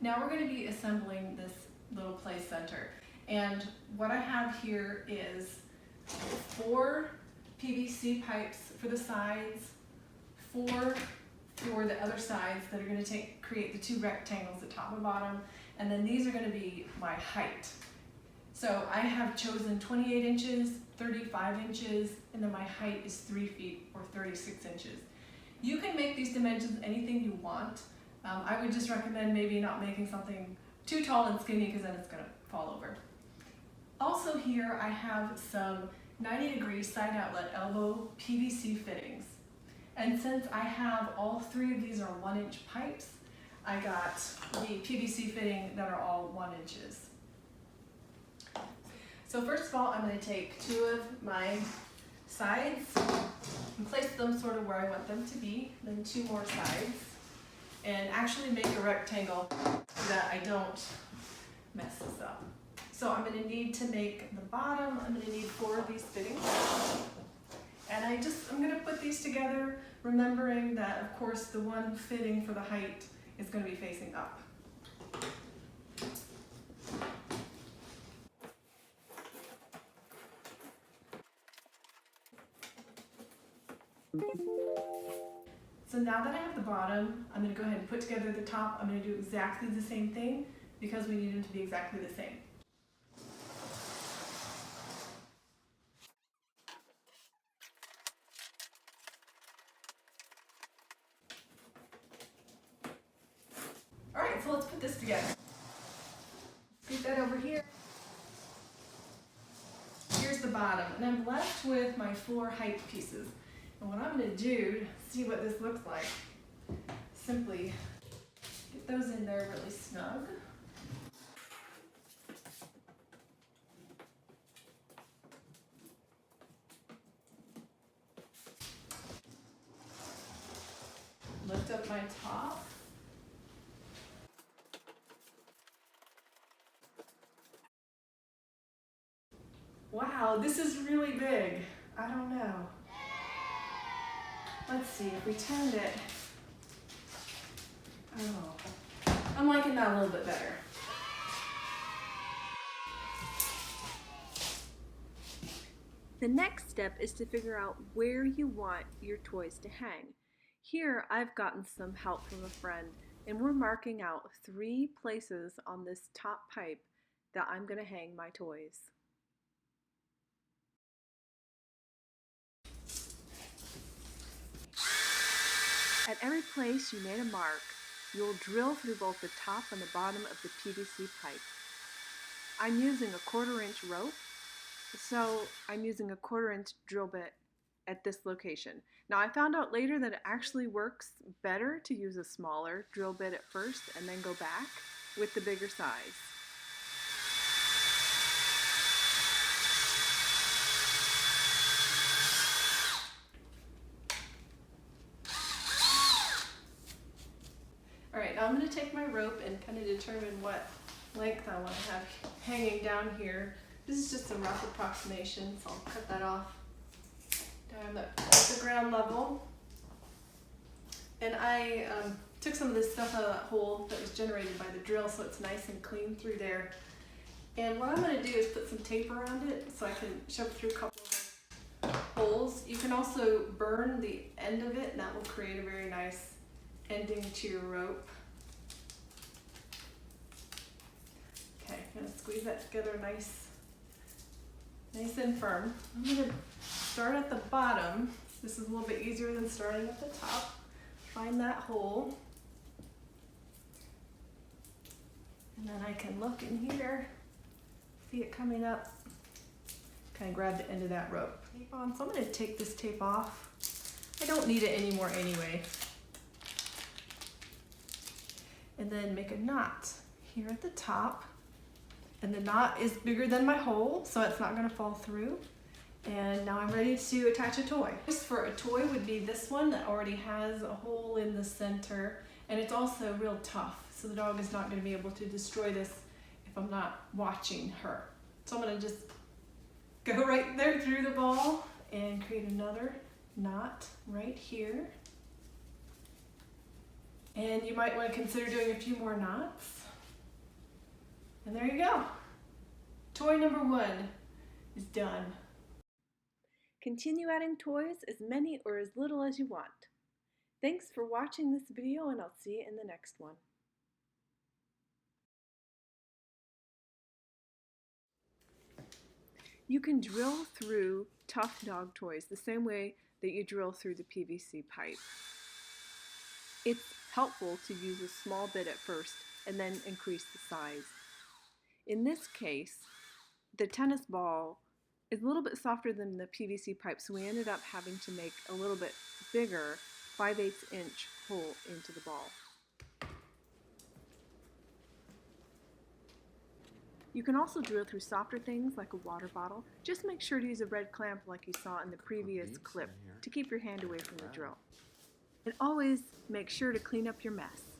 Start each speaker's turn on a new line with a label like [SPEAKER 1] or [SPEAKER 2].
[SPEAKER 1] Now we're going to be assembling this little play center. And what I have here is 4 PVC pipes for the sides, 4 for the other sides that are going to create the 2 rectangles at top and bottom, and then these are going to be my height. So I have chosen 28 inches, 35 inches, and then my height is 3 feet or 36 inches. You can make these dimensions anything you want. I would just recommend maybe not making something too tall and skinny because then it's going to fall over. Also here I have some 90-degree side outlet elbow PVC fittings. And since I have all 3 of these are 1-inch pipes, I got the PVC fitting that are all 1 inches. So first of all, I'm going to take 2 of my sides and place them sort of where I want them to be, then 2 more sides, and actually make a rectangle so that I don't mess this up. So I'm going to need to make the bottom, I'm going to need 4 of these fittings. And I'm going to put these together, remembering that of course the one fitting for the height is going to be facing up. So now that I have the bottom, I'm going to go ahead and put together the top. I'm going to do exactly the same thing because we need them to be exactly the same. Alright, so let's put this together. Scoot that over here. Here's the bottom, and I'm left with my 4 height pieces. And what I'm going to do to see what this looks like, simply get those in there really snug. Lift up my top. Wow, this is really big. I don't know. Let's see, if we turned it, oh, I'm liking that a little bit better.
[SPEAKER 2] The next step is to figure out where you want your toys to hang. Here I've gotten some help from a friend, and we're marking out 3 places on this top pipe that I'm going to hang my toys. At every place you made a mark, you'll drill through both the top and the bottom of the PVC pipe. I'm using a 1/4 inch rope, so I'm using a 1/4 inch drill bit at this location. Now I found out later that it actually works better to use a smaller drill bit at first and then go back with the bigger size.
[SPEAKER 1] Alright, now I'm going to take my rope and kind of determine what length I want to have hanging down here. This is just a rough approximation, so I'll cut that off down at the ground level. And I took some of this stuff out of that hole that was generated by the drill, so it's nice and clean through there. And what I'm going to do is put some tape around it so I can shove through a couple of holes. You can also burn the end of it, and that will create a very nice ending to your rope. Okay, I'm going to squeeze that together nice and firm. I'm going to start at the bottom. This is a little bit easier than starting at the top. Find that hole. And then I can look in here, see it coming up. Kind of grab the end of that rope. Tape on. So I'm going to take this tape off. I don't need it anymore anyway. And then make a knot here at the top. And the knot is bigger than my hole, so it's not going to fall through. And now I'm ready to attach a toy. This for a toy would be this one that already has a hole in the center, and it's also real tough, so the dog is not going to be able to destroy this if I'm not watching her. So I'm going to just go right there through the ball and create another knot right here. And you might want to consider doing a few more knots. And there you go. Toy number 1 is done.
[SPEAKER 2] Continue adding toys, as many or as little as you want. Thanks for watching this video, and I'll see you in the next one. You can drill through tough dog toys the same way that you drill through the PVC pipe. It's helpful to use a small bit at first and then increase the size. In this case, the tennis ball is a little bit softer than the PVC pipe, so we ended up having to make a little bit bigger 5/8 inch hole into the ball. You can also drill through softer things like a water bottle. Just make sure to use a red clamp like you saw in the previous clip to keep your hand away from the drill. And always make sure to clean up your mess.